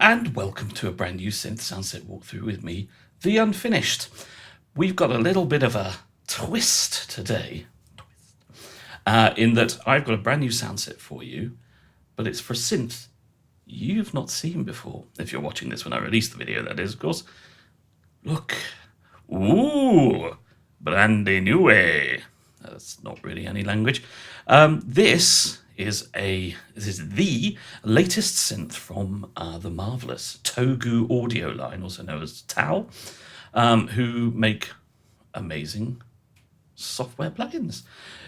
and welcome to a brand new synth soundset walkthrough with me, The Unfinished. We've got a little bit of a twist today, in that I've got a brand new soundset for you, but it's for a synth you've not seen before. If you're watching this when I release the video, that is, of course. Look. Ooh, brandy new. That's not really any language. This is the latest synth from the marvelous Togu Audio Line, also known as TAL, who make amazing software plugins.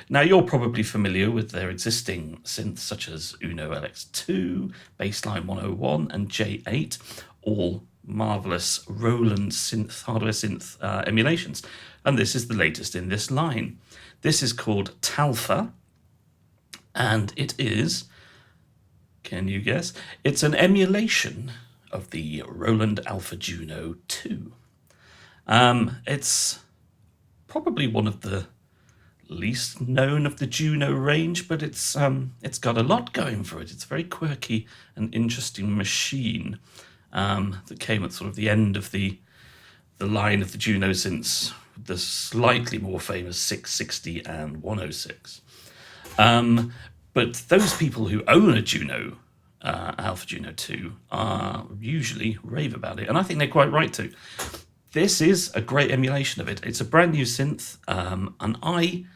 Now, you're probably familiar with their existing synths such as Uno LX2, Bassline 101, and J8, all marvelous Roland synth, hardware synth emulations. And this is the latest in this line. This is called TAL-Pha, and it is, can you guess? It's an emulation of the Roland Alpha Juno 2. It's probably one of the least known of the Juno range, but it's got a lot going for it. It's a very quirky and interesting machine that came at sort of the end of the line of the Juno synths, the slightly more famous 660 and 106. But those people who own a Juno, Alpha Juno 2, are usually rave about it, and I think they're quite right to. This is a great emulation of it. It's a brand new synth, and I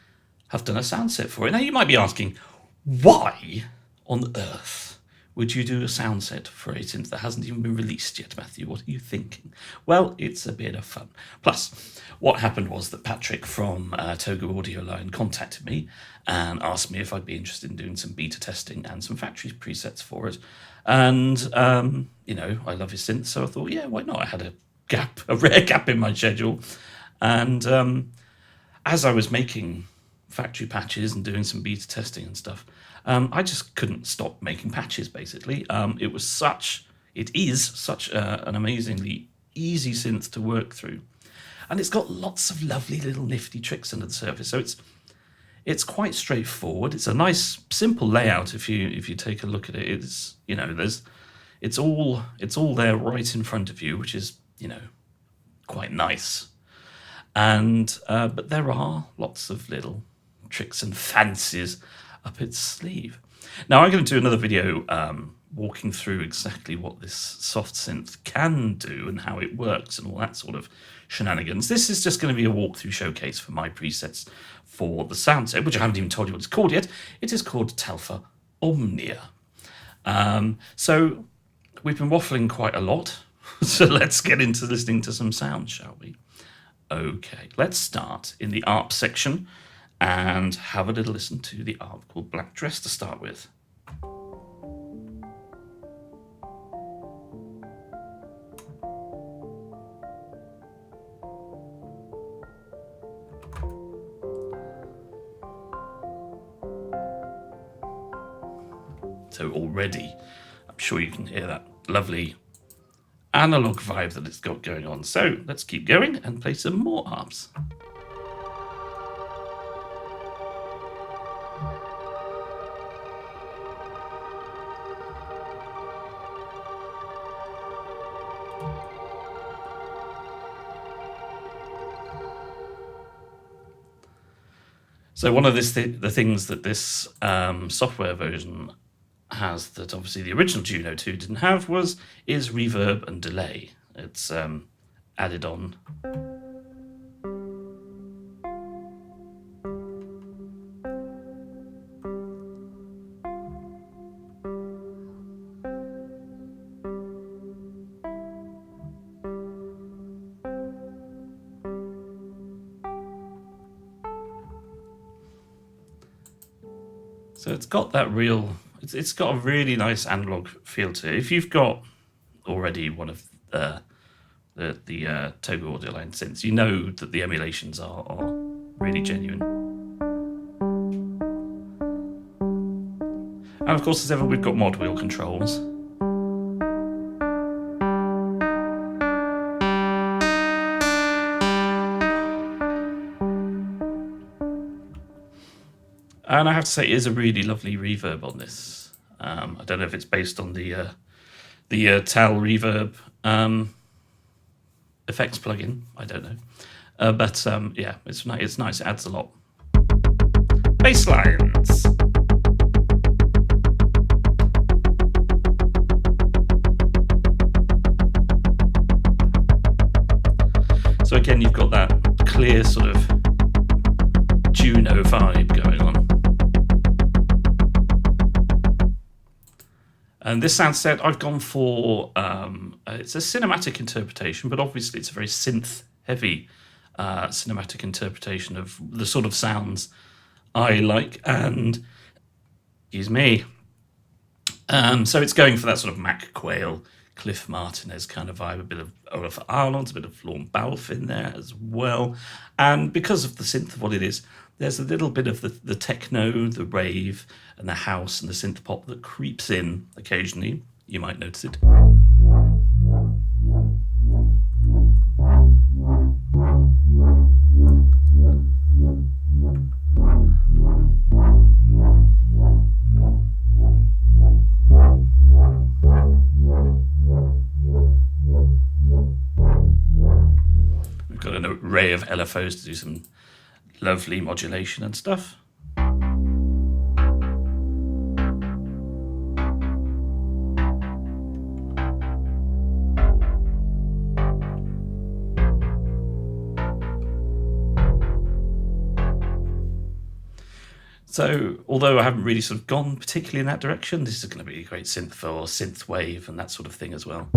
have done a sound set for it. Now, you might be asking, why on earth would you do a sound set for a synth that hasn't even been released yet, Matthew? What are you thinking? Well, it's a bit of fun. Plus, what happened was that Patrick from Togu Audio Line contacted me and asked me if I'd be interested in doing some beta testing and some factory presets for it. And, I love his synth, so I thought, yeah, why not? I had a rare gap in my schedule. And as I was making factory patches and doing some beta testing and stuff, I just couldn't stop making patches, basically. It is such an amazingly easy synth to work through. And it's got lots of lovely little nifty tricks under the surface. So it's quite straightforward. It's a nice, simple layout if you take a look at it. It's all there right in front of you, which is, quite nice. And but there are lots of little tricks and fancies up its sleeve. Now, I'm going to do another video walking through exactly what this soft synth can do and how it works and all that sort of shenanigans. This is just going to be a walkthrough showcase for my presets for the soundset, which I haven't even told you what it's called yet. It is called TAL-Pha Omnia. So we've been waffling quite a lot, so let's get into listening to some sounds, shall we? Okay, let's start in the Arps section and have a little listen to the ARP called Black Dress to start with. So already, I'm sure you can hear that lovely analog vibe that it's got going on. So let's keep going and play some more Arps. So one of the things that this software version has that obviously the original Juno 2 didn't have is reverb and delay. It's added on. So it's got that it's got a really nice analog feel to it. If you've got already one of the Togu Audio Line synths, you know that the emulations are really genuine. And of course, as ever, we've got mod wheel controls. And I have to say, it is a really lovely reverb on this. I don't know if it's based on the the TAL Reverb effects plugin. I don't know, but yeah, it's nice. It adds a lot. Basslines. So again, you've got that clear sort of Juno vibe going on. And this sound set, I've gone for, it's a cinematic interpretation, but obviously it's a very synth-heavy cinematic interpretation of the sort of sounds I like, and, excuse me, so it's going for that sort of Mac Quayle, Cliff Martinez kind of vibe, a bit of Olaf Arnold, a bit of Lorne Balfe in there as well. And because of the synth of what it is, there's a little bit of the techno, the rave, and the house and the synth pop that creeps in occasionally. You might notice it. We've got an array of LFOs to do some lovely modulation and stuff. So, although I haven't really sort of gone particularly in that direction, this is going to be a great synth for synth wave and that sort of thing as well.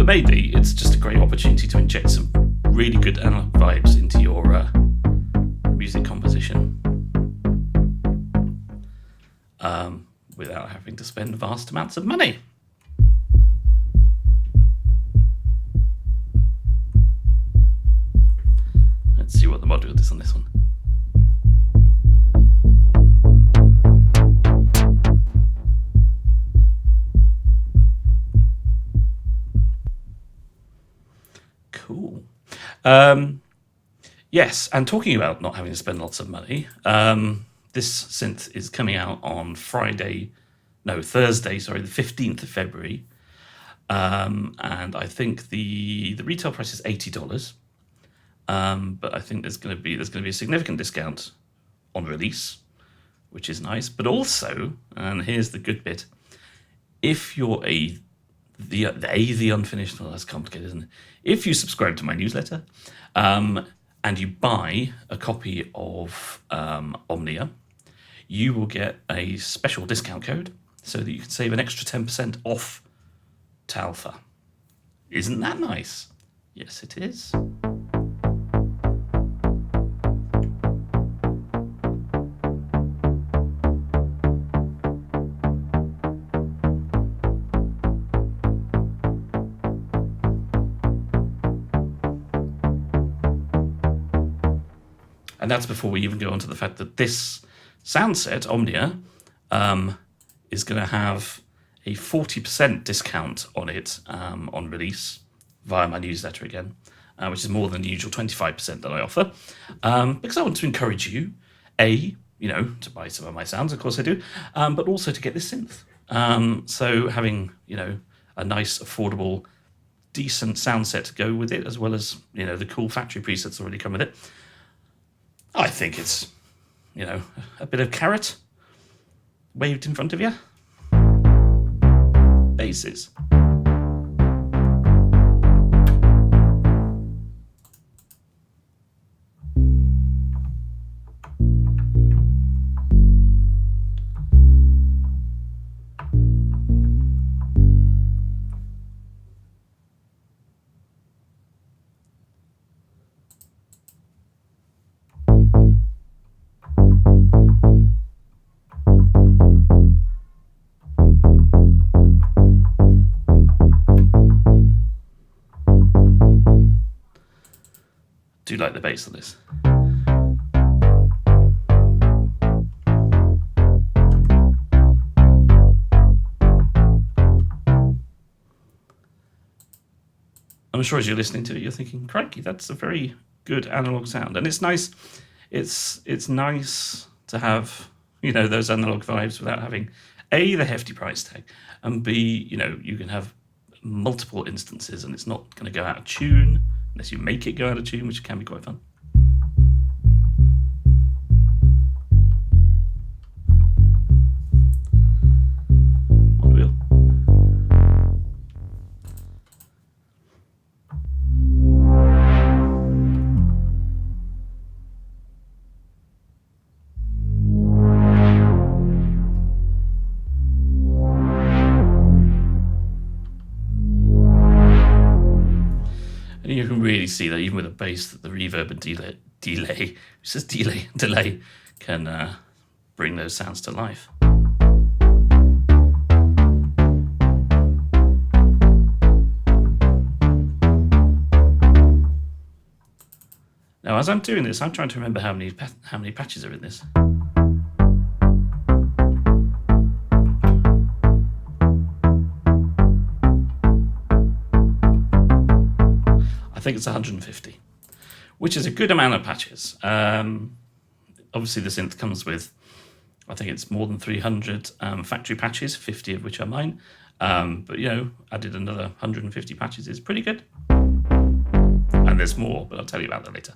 Maybe it's just a great opportunity to inject some really good analog vibes into your music composition without having to spend vast amounts of money. Let's see what the module is on this one. Cool. Yes, and talking about not having to spend lots of money, this synth is coming out on Thursday, the 15th of February. And I think the retail price is $80. But I think there's going to be a significant discount on release, which is nice. But also, and here's the good bit, if you're the unfinished, well, that's complicated, isn't it? If you subscribe to my newsletter and you buy a copy of Omnia, you will get a special discount code so that you can save an extra 10% off TAL-Pha. Isn't that nice? Yes, it is. And that's before we even go on to the fact that this sound set, Omnia, is going to have a 40% discount on it on release via my newsletter again, which is more than the usual 25% that I offer, because I want to encourage you, to buy some of my sounds, of course I do, but also to get this synth. So having, a nice, affordable, decent sound set to go with it, as well as, the cool factory presets already come with it, I think it's, a bit of carrot waved in front of you. Basses. of bass on this. I'm sure as you're listening to it, you're thinking, crikey, that's a very good analog sound. And it's nice. It's nice to have, you know, those analog vibes without having A, the hefty price tag, and B, you know, you can have multiple instances and it's not going to go out of tune unless you make it go out of tune, which can be quite fun. Mod wheel. And you can really see that even with a bass, that the reverb and delay can bring those sounds to life. Now, as I'm doing this, I'm trying to remember how many patches are in this. I think it's 150, which is a good amount of patches. Obviously, the synth comes with, I think it's more than 300 factory patches, 50 of which are mine. But, you know, added another 150 patches is pretty good. And there's more, but I'll tell you about that later.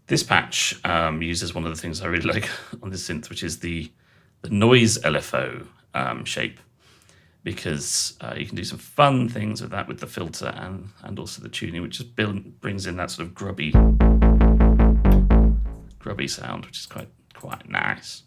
This patch uses one of the things I really like on this synth, which is the noise LFO shape, because you can do some fun things with that, with the filter and also the tuning, which just brings in that sort of grubby sound, which is quite nice.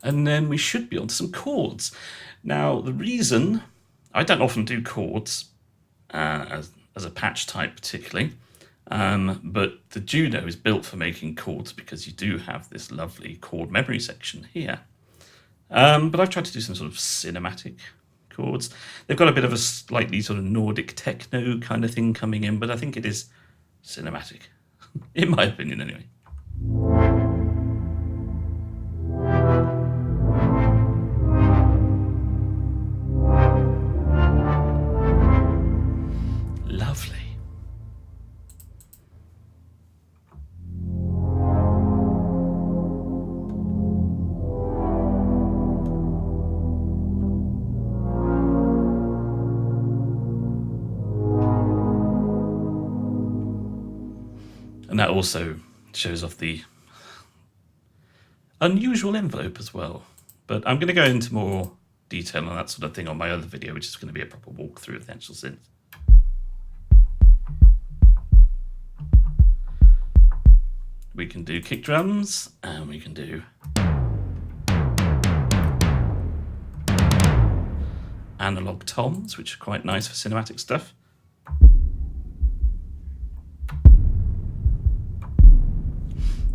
And then we should be on to some chords. Now, the reason I don't often do chords as a patch type particularly, but the Juno is built for making chords because you do have this lovely chord memory section here. But I've tried to do some sort of cinematic chords. They've got a bit of a slightly sort of Nordic techno kind of thing coming in, but I think it is cinematic, in my opinion anyway. And that also shows off the unusual envelope as well. But I'm going to go into more detail on that sort of thing on my other video, which is going to be a proper walkthrough of the actual synth. We can do kick drums, and we can do analog toms, which are quite nice for cinematic stuff.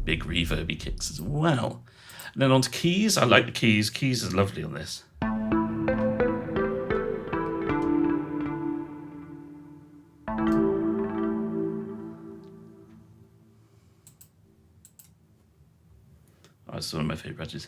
Big reverby kicks as well. And then on to keys. I like the keys. Keys is lovely on this. Oh, it's one of my favourite patches.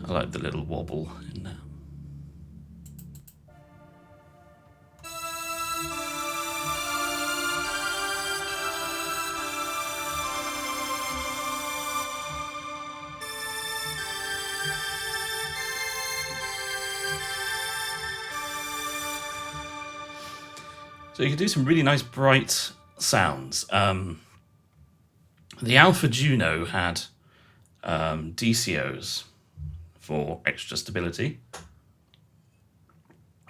I like the little wobble in there. So you can do some really nice bright sounds. The Alpha Juno had DCOs for extra stability,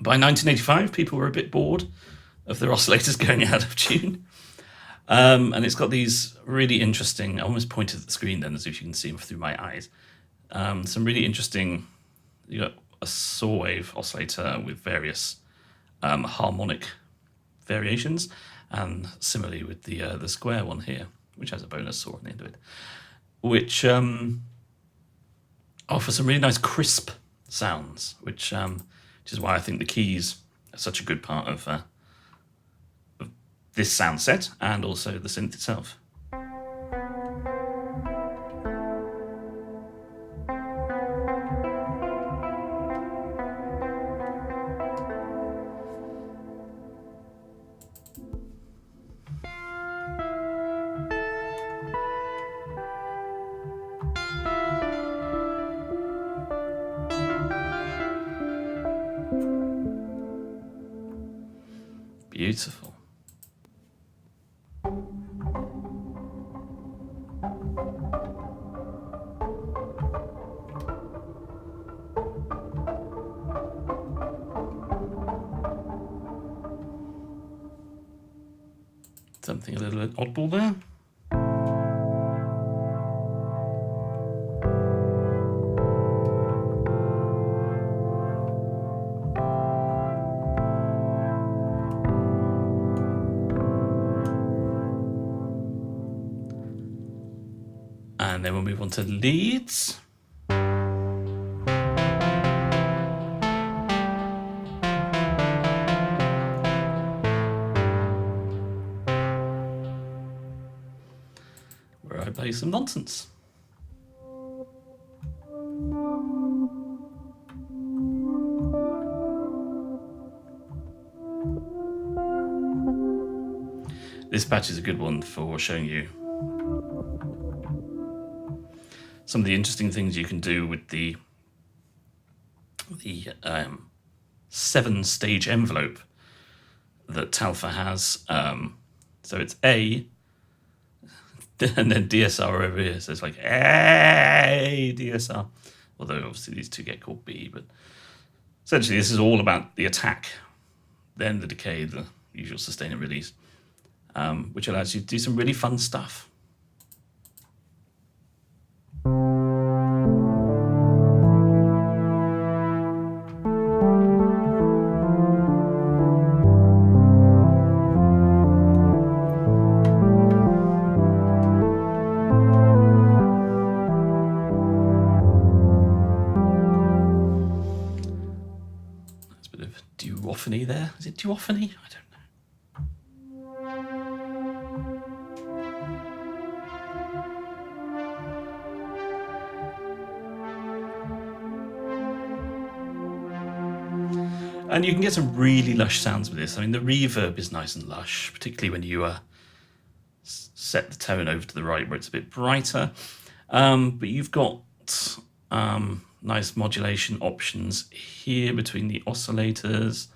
By 1985, people were a bit bored of their oscillators going out of tune. And it's got these really interesting, I almost pointed at the screen then as if you can see them through my eyes. Some really interesting, you got a saw wave oscillator with various harmonic variations, and similarly with the square one here, which has a bonus saw on the end of it, which offer some really nice crisp sounds, which is why I think the keys are such a good part of this sound set and also the synth itself. Beautiful. Something a little bit oddball there. And then we'll move on to leads. Where I play some nonsense. This patch is a good one for showing you some of the interesting things you can do with the 7-stage envelope that TAL-Pha has. So it's A, and then DSR over here. So it's like A, DSR. Although obviously these two get called B, but essentially this is all about the attack, then the decay, the usual sustain and release, which allows you to do some really fun stuff. Duophony there. Is it duophony? I don't know. And you can get some really lush sounds with this. I mean, the reverb is nice and lush, particularly when you set the tone over to the right where it's a bit brighter. But you've got nice modulation options here between the oscillators,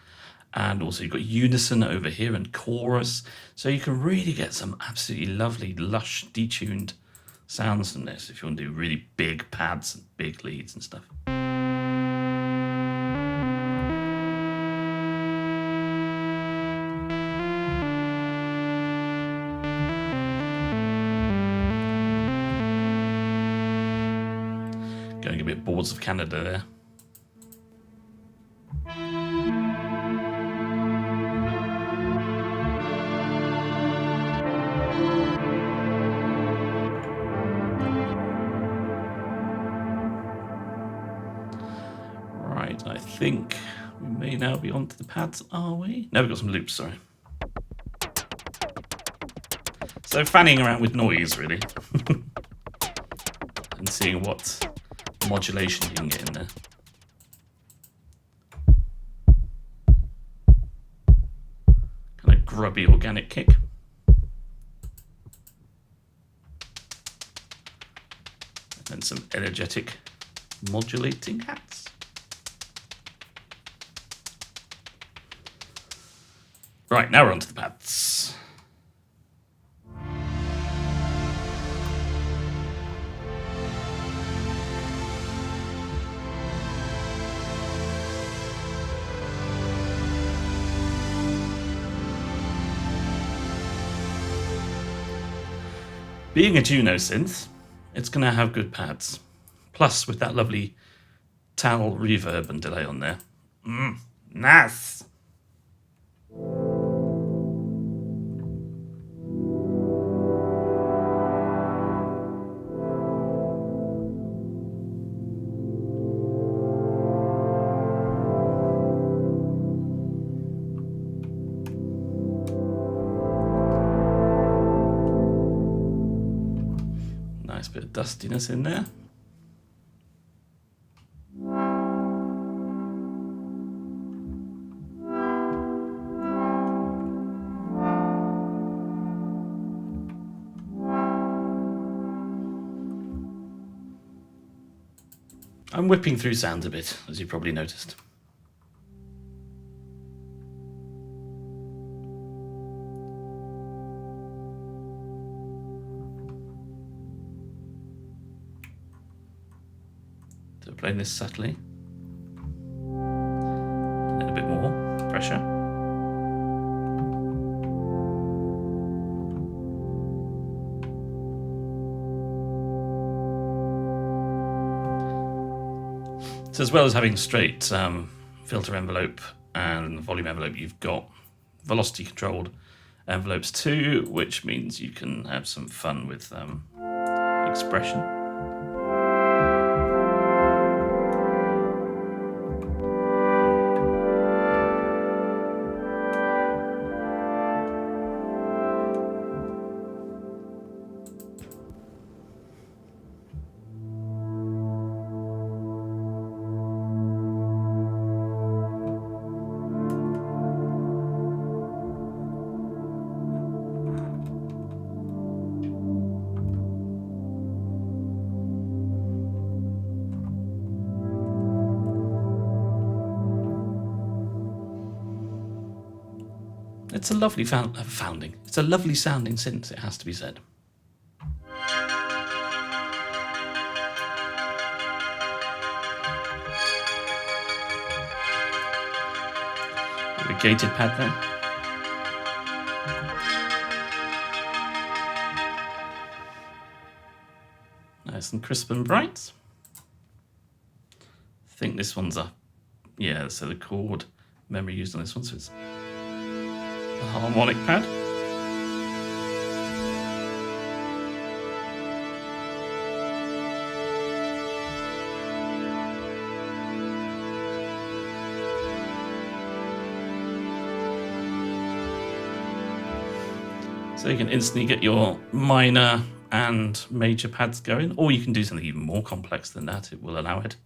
and also you've got unison over here and chorus, so you can really get some absolutely lovely lush detuned sounds from this if you want to do really big pads and big leads and stuff. Going a bit Boards of Canada there. Right, I think we may now be onto the pads, are we? No, we've got some loops, sorry. So fanning around with noise, really. And seeing what modulation you can get in there. Kind of grubby organic kick. And some energetic modulating hats. Right, now we're onto the pads. Being a Juno synth, it's going to have good pads. Plus, with that lovely TAL reverb and delay on there. Nice! Nice bit of dustiness in there. I'm whipping through sounds a bit, as you probably noticed. So playing this subtly. And then a bit more pressure. So as well as having straight filter envelope and volume envelope, you've got velocity controlled envelopes too, which means you can have some fun with expression. It's a lovely founding. It's a lovely sounding synth, it has to be said. With a gated pad there. Nice and crisp and bright. I think this one's a, yeah, so the chord memory used on this one, so it's a harmonic pad. So you can instantly get your minor and major pads going, or you can do something even more complex than that, it will allow it.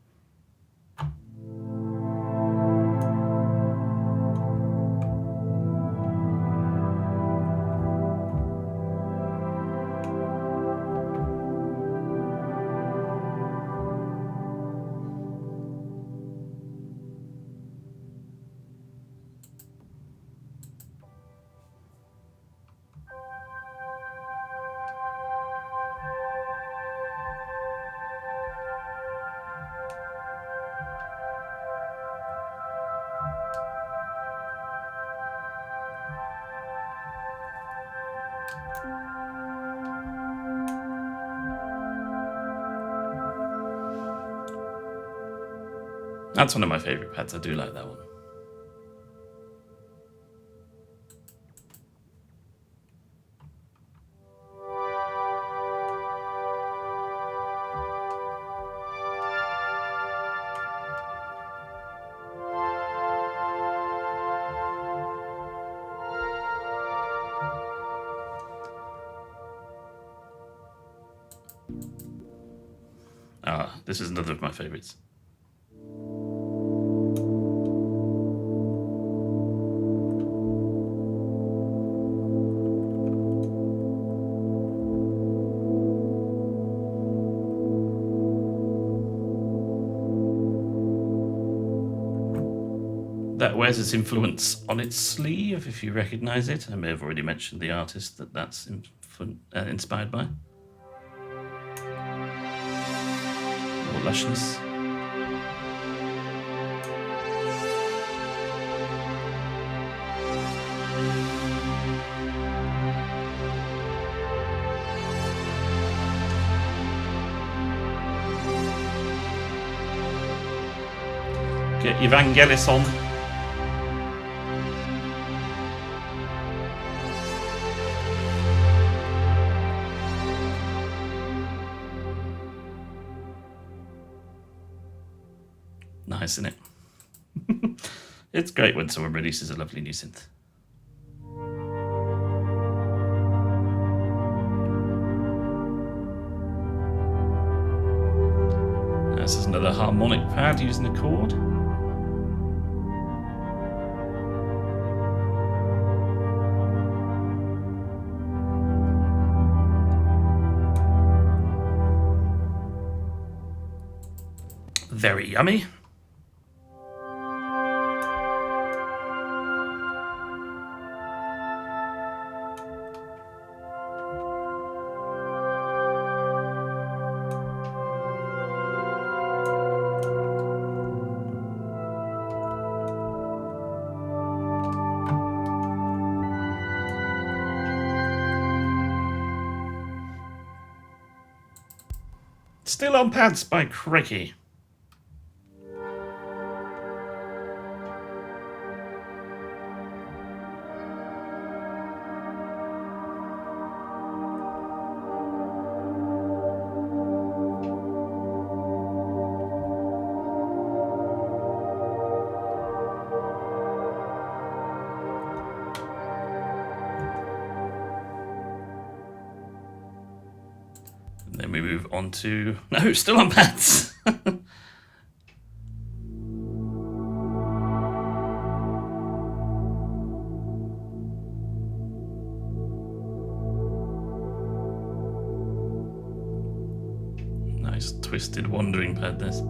That's one of my favourite pads, I do like that one. This is another of my favourites. That wears its influence on its sleeve, if you recognise it. I may have already mentioned the artist that's inspired by. More lushness. Get Evangelis on. Nice, isn't it? It's great when someone releases a lovely new synth. This is another harmonic pad using a chord. Very yummy. Still on pads by Craigie. And then we move on to... No, still on pads. Nice twisted wandering pad, this.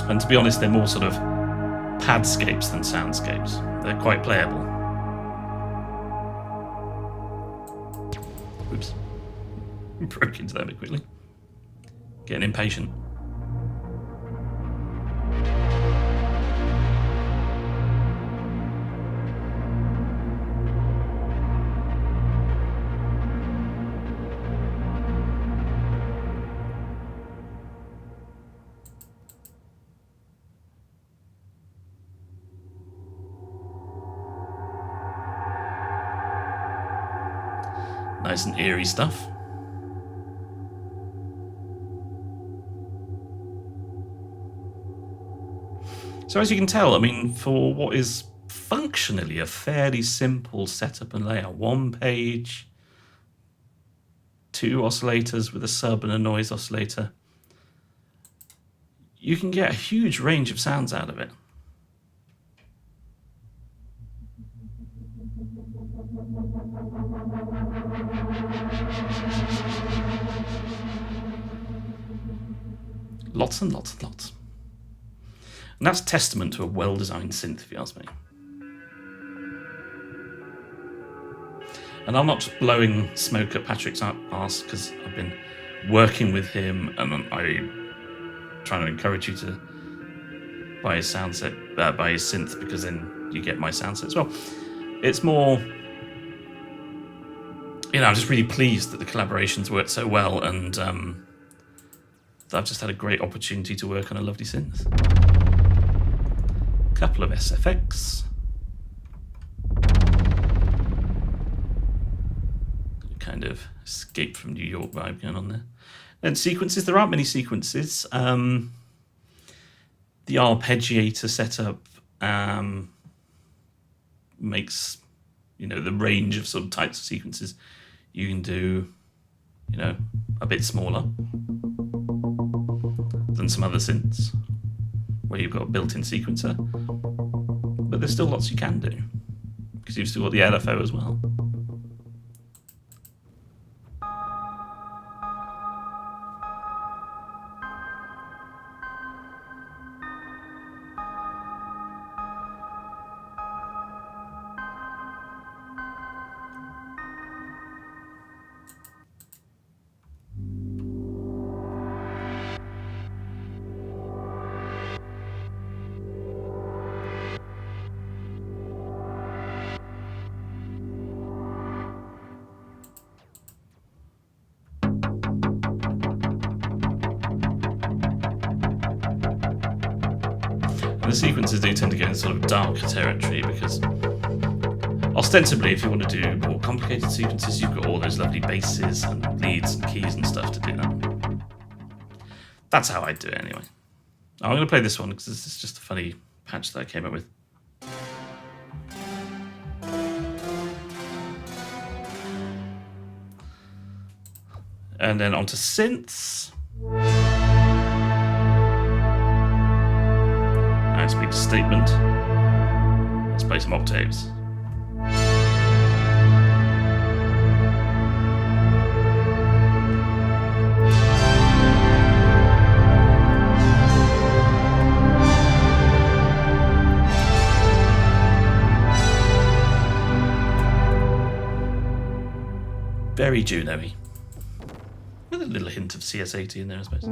And to be honest, they're more sort of padscapes than soundscapes. They're quite playable. Oops. Broke into that a bit quickly. Getting impatient. Nice and eerie stuff. So as you can tell, I mean, for what is functionally a fairly simple setup and layout, one page, two oscillators with a sub and a noise oscillator, you can get a huge range of sounds out of it. Lots and lots and lots. And that's testament to a well-designed synth, if you ask me. And I'm not just blowing smoke at Patrick's arse because I've been working with him, and I'm trying to encourage you to buy his soundset, buy his synth, because then you get my soundset as well. It's more, you know, I'm just really pleased that the collaborations worked so well, and I've just had a great opportunity to work on a lovely synth. Couple of SFX. Kind of escape from New York vibe going on there. And sequences, there aren't many sequences. The arpeggiator setup makes, you know, the range of sort of types of sequences you can do, you know, a bit smaller than some other synths where you've got a built-in sequencer, but there's still lots you can do because you've still got the LFO as well. And the sequences do tend to go in sort of darker territory because ostensibly, if you want to do more complicated sequences, you've got all those lovely basses and leads and keys and stuff to do that. That's how I do it anyway. I'm going to play this one because this is just a funny patch that I came up with. And then onto synths. High speed statement. Let's play some octaves. Very Juno-y. With a little hint of CS80 in there, I suppose.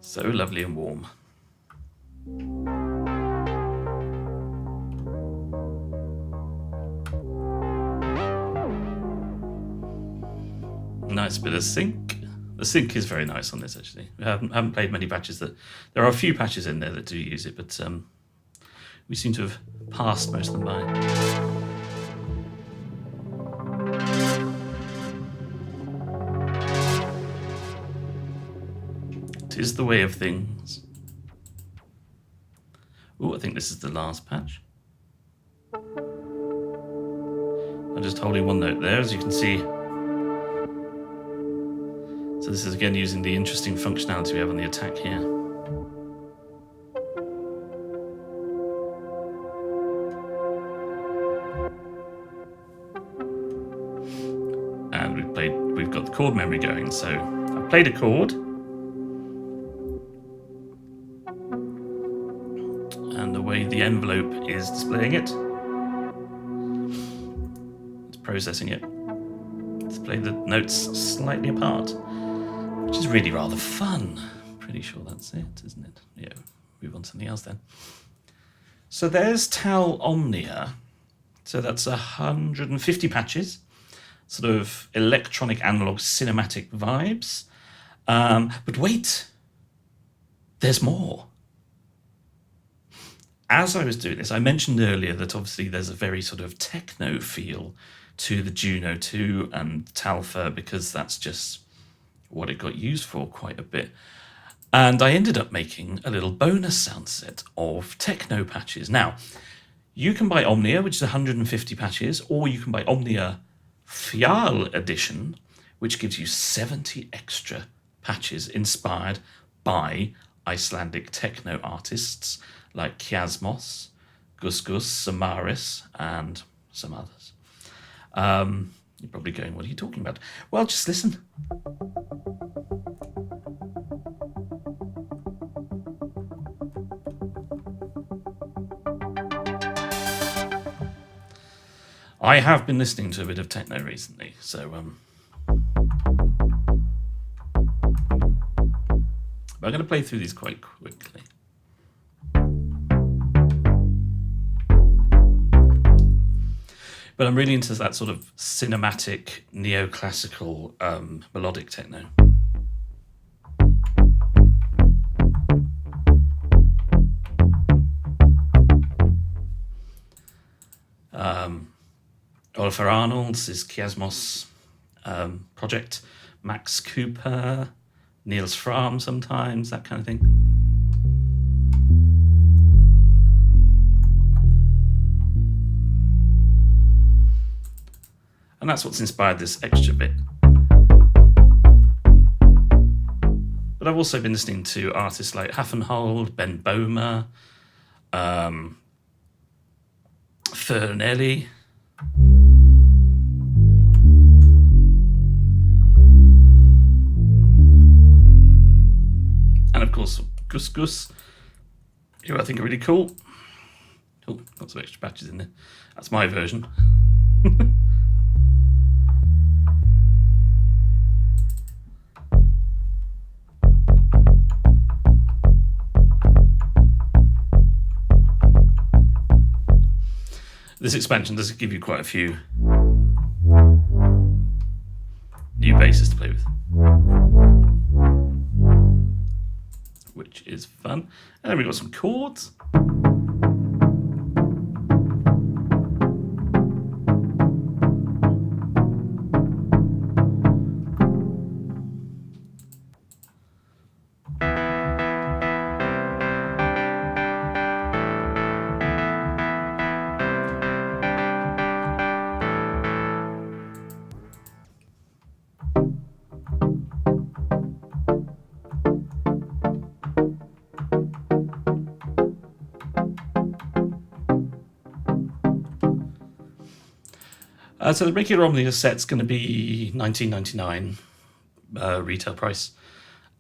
So lovely and warm. Nice bit of sync. The sync is very nice on this, actually. We haven't played many patches that... There are a few patches in there that do use it, but we seem to have passed most of them by. 'Tis the way of things. Oh, I think this is the last patch. I'm just holding one note there, as you can see. So this is again using the interesting functionality we have on the attack here. And we've got the chord memory going, so I've played a chord. And the way the envelope is displaying it, it's processing it. It's playing the notes slightly apart, which is really rather fun. Pretty sure that's it, isn't it? Yeah, move on to something else then. So there's TAL Omnia. So that's 150 patches, sort of electronic analog cinematic vibes. But wait, there's more. As I was doing this, I mentioned earlier that obviously there's a very sort of techno feel to the Juno 2 and TAL-Pha because that's just what it got used for quite a bit. And I ended up making a little bonus sound set of techno patches. Now, you can buy Omnia, which is 150 patches, or you can buy Omnia Fjall Edition, which gives you 70 extra patches inspired by Icelandic techno artists like Kiasmos, Gus Gus, Samaris, and some others. You're probably going, what are you talking about? Well, just listen. I have been listening to a bit of techno recently, so I'm going to play through these quite quickly. But I'm really into that sort of cinematic, neoclassical, melodic techno. Oliver Arnold's is Kiasmos project, Max Cooper, Niels Fram sometimes, that kind of thing. And that's what's inspired this extra bit. But I've also been listening to artists like Hafenhold, Ben Boma, Fernelli. And of course, Gus Gus, who I think are really cool. Oh, lots of extra patches in there. That's my version. This expansion does give you quite a few new basses to play with, which is fun. And then we've got some chords. So the regular Omnia set's going to be $19.99 retail price.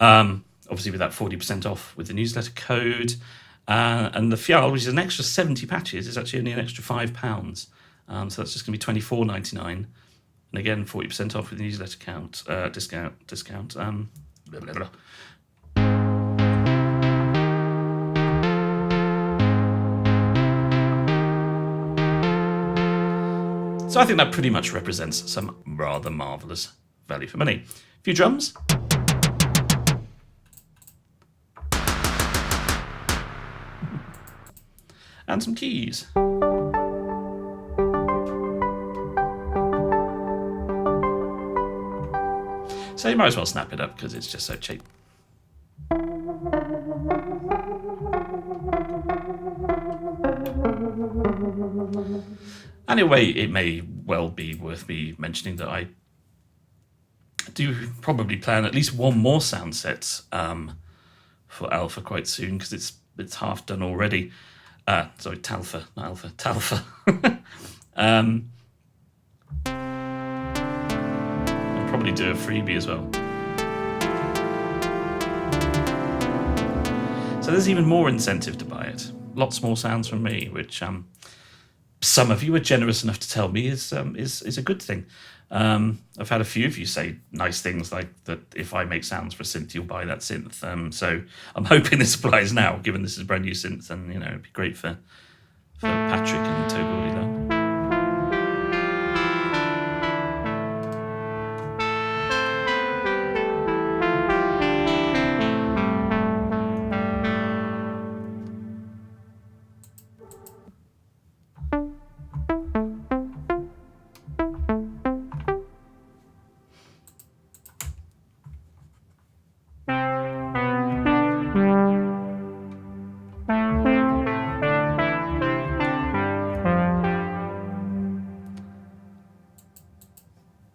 Obviously with that 40% off with the newsletter code. And the Fjall, which is an extra 70 patches, is actually only an extra £5. So that's just going to be $24.99. And again, 40% off with the newsletter discount. Blah, blah, blah. So I think that pretty much represents some rather marvellous value for money. A few drums. And some keys. So you might as well snap it up because it's just so cheap. Anyway, it may well be worth me mentioning that I do probably plan at least one more sound set for Alpha quite soon, because it's half done already. Sorry, TAL-Pha, not Alpha, TAL-Pha. I'll probably do a freebie as well. So there's even more incentive to buy it. Lots more sounds from me, which some of you are generous enough to tell me is a good thing. I've had a few of you say nice things like that if I make sounds for a synth, you'll buy that synth. So I'm hoping this applies now, given this is a brand new synth, and it'd be great for Patrick and Togu Audio Line.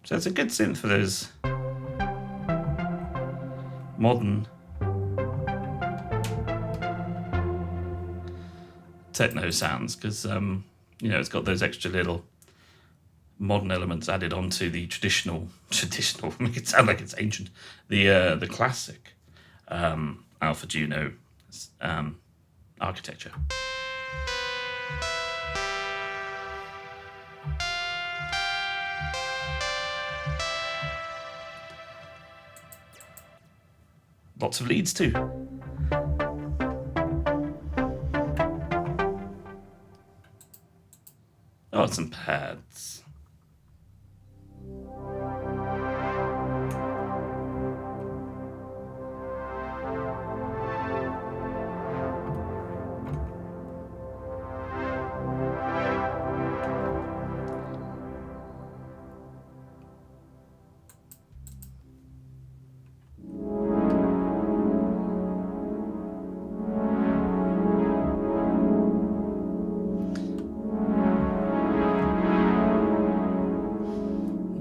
So it's a good synth for those modern techno sounds, because it's got those extra little modern elements added onto the traditional make it sound like it's ancient, the classic Alpha Juno architecture. Lots of leads too. Oh, some pads.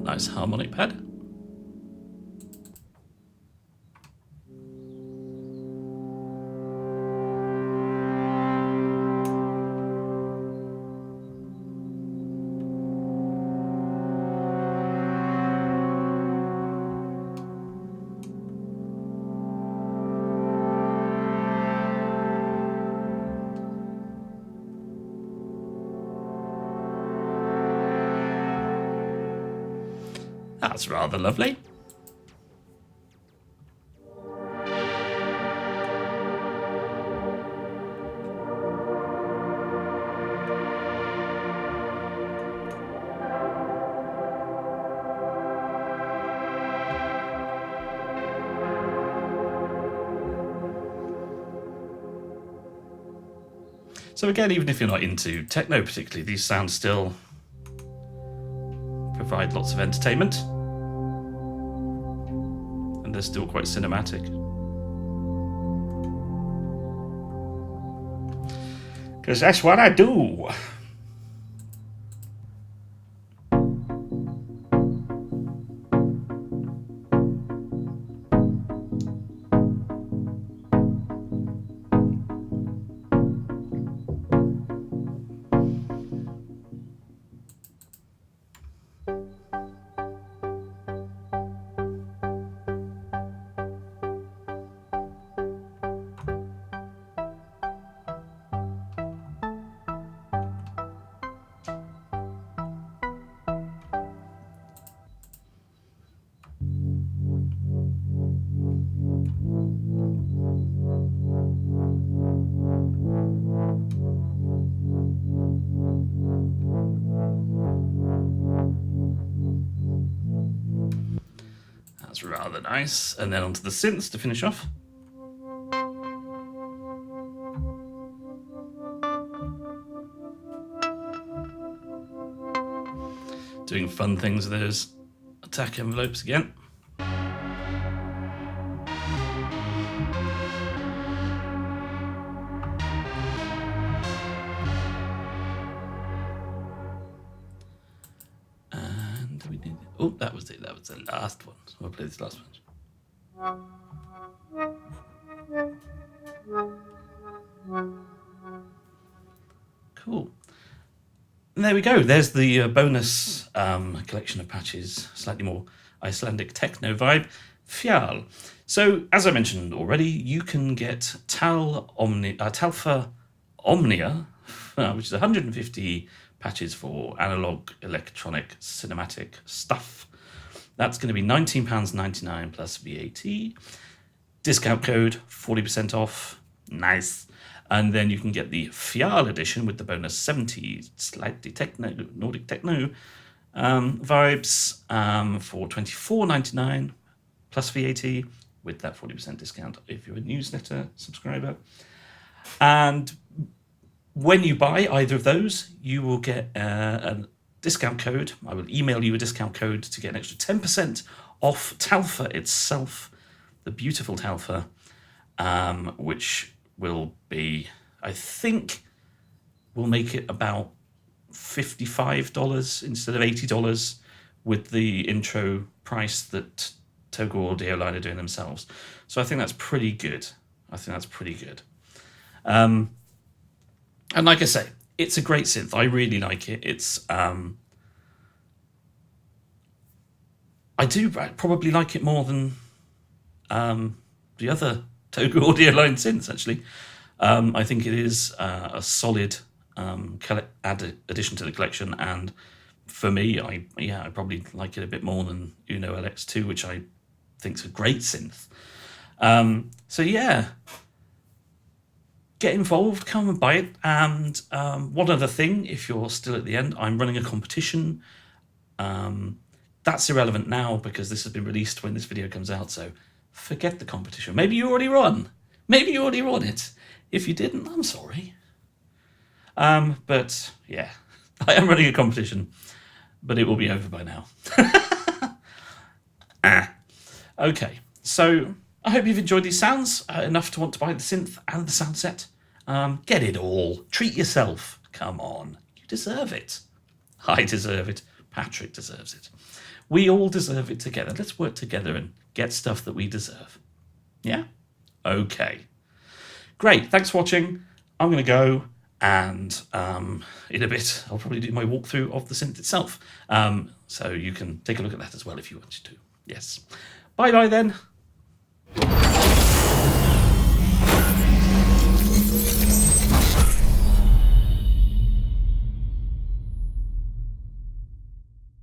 Nice harmonic pad. That's rather lovely. So again, even if you're not into techno particularly, these sounds still provide lots of entertainment. And they're still quite cinematic. Because that's what I do. That's rather nice. And then onto the synths to finish off. Doing fun things with those attack envelopes again. Oh, that was it. That was the last one. So I'll play this last one. Cool. And there we go. There's the bonus collection of patches, slightly more Icelandic techno vibe, Fjall. So, as I mentioned already, you can get TAL-Pha Omnia, which is 150 patches for analog, electronic, cinematic stuff. That's going to be £19.99 plus VAT. Discount code, 40% off. Nice. And then you can get the Fjall Edition with the bonus 70 slightly techno, Nordic techno vibes for £24.99 plus VAT with that 40% discount if you're a newsletter subscriber. And when you buy either of those, you will get a discount code. I will email you a discount code to get an extra 10% off TAL-Pha itself, the beautiful TAL-Pha, which will be, I think, will make it about $55 instead of $80 with the intro price that Togu Audio Line are doing themselves. So I think that's pretty good. And like I say, it's a great synth. I really like it. It's I do probably like it more than the other Togu Audio Line synths, actually. I think it is a solid addition to the collection, and for me, I probably like it a bit more than Uno LX2, which I think is a great synth. So yeah, get involved, come and buy it. And one other thing, if you're still at the end, I'm running a competition. That's irrelevant now because this has been released when this video comes out, so forget the competition. Maybe you already won. Maybe you already won it. If you didn't, I'm sorry. But yeah, I am running a competition, but it will be over by now. Okay, so I hope you've enjoyed these sounds enough to want to buy the synth and the sound set. Get it all. Treat yourself. Come on. You deserve it. I deserve it. Patrick deserves it. We all deserve it together. Let's work together and get stuff that we deserve. Yeah? Okay. Great. Thanks for watching. I'm going to go, and in a bit I'll probably do my walkthrough of the synth itself. So you can take a look at that as well if you want to. Yes. Bye-bye then.